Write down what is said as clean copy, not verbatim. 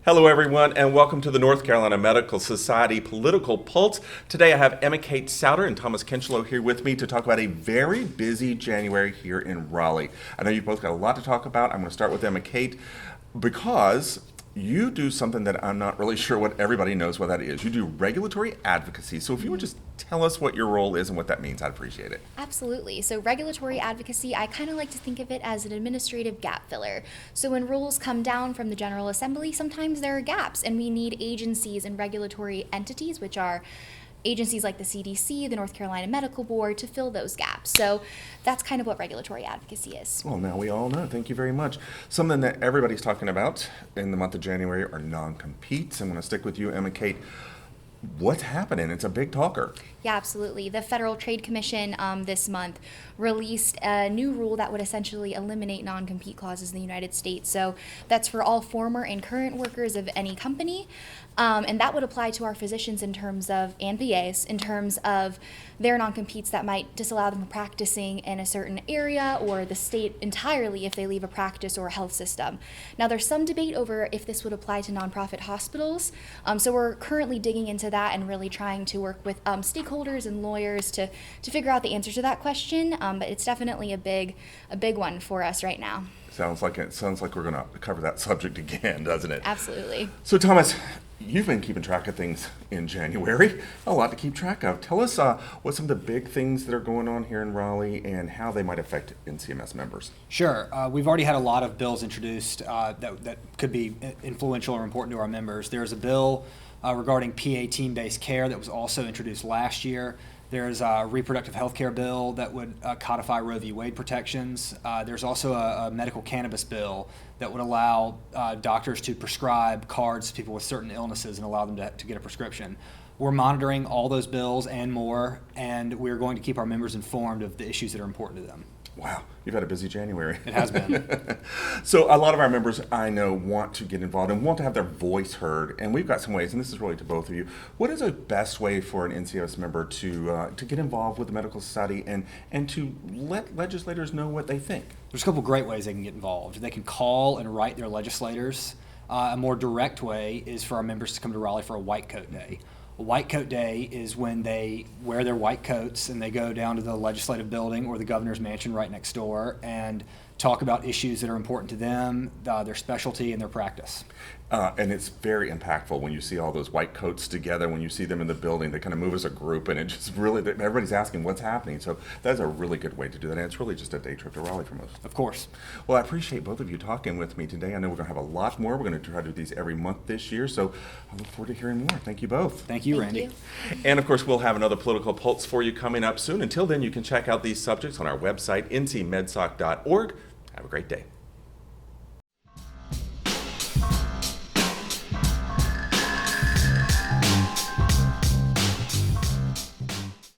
Hello, everyone, and welcome to the North Carolina Medical Society Political Pulse. Today I have Emma Kate Sowder and Thomas Kincheloe here with me to talk about a very busy January here in Raleigh. I know you've both got a lot to talk about. I'm going to start with Emma Kate because you do something that I'm not really sure what everybody knows what that is. You do regulatory advocacy. So if you would just tell us what your role is and what that means, I'd appreciate it. Absolutely. So regulatory advocacy, I kind of like to think of it as an administrative gap filler. So when rules come down from the General Assembly, sometimes there are gaps, and we need agencies and regulatory entities, which are agencies like the CDC, the North Carolina Medical Board, to fill those gaps. So that's kind of what regulatory advocacy is. Well, now we all know. Thank you very much. Something that everybody's talking about in the month of January are non-competes. I'm going to stick with you, Emma Kate. What's happening? It's a big talker. Yeah, absolutely. The Federal Trade Commission this month released a new rule that would essentially eliminate non-compete clauses in the United States. So that's for all former and current workers of any company. And that would apply to our physicians in terms of, and VAs, in terms of their non-competes that might disallow them from practicing in a certain area or the state entirely if they leave a practice or a health system. Now, there's some debate over if this would apply to nonprofit hospitals. So we're currently digging into that and really trying to work with stakeholders and lawyers to figure out the answer to that question. But it's definitely a big one for us right now. Sounds like we're going to cover that subject again, doesn't it? Absolutely. So, Thomas, you've been keeping track of things in January. A lot to keep track of. Tell us what some of the big things that are going on here in Raleigh and how they might affect NCMS members. Sure. We've already had a lot of bills introduced that could be influential or important to our members. There's a bill regarding PA team-based care that was also introduced last year. There's a reproductive health care bill that would codify Roe v. Wade protections. There's also a medical cannabis bill that would allow doctors to prescribe cards to people with certain illnesses and allow them to get a prescription. We're monitoring all those bills and more, and we're going to keep our members informed of the issues that are important to them. Wow, you've had a busy January. It has been. So a lot of our members, I know, want to get involved and want to have their voice heard. And we've got some ways, and this is really to both of you. What is the best way for an NCMS member to get involved with the Medical Society and to let legislators know what they think? There's a couple great ways they can get involved. They can call and write their legislators. A more direct way is for our members to come to Raleigh for a White Coat Day. A White Coat Day is when they wear their white coats and they go down to the legislative building or the governor's mansion right next door and talk about issues that are important to them, their specialty, and their practice. And it's very impactful when you see all those white coats together, when you see them in the building. They kind of move as a group, and it just really, everybody's asking what's happening. So that's a really good way to do that, and it's really just a day trip to Raleigh for most. Of course. Well, I appreciate both of you talking with me today. I know we're going to have a lot more. We're going to try to do these every month this year, so I look forward to hearing more. Thank you both. Thank you, Thank Randy. you. And of course, we'll have another Political Pulse for you coming up soon. Until then, you can check out these subjects on our website, ncmedsoc.org. Have a great day.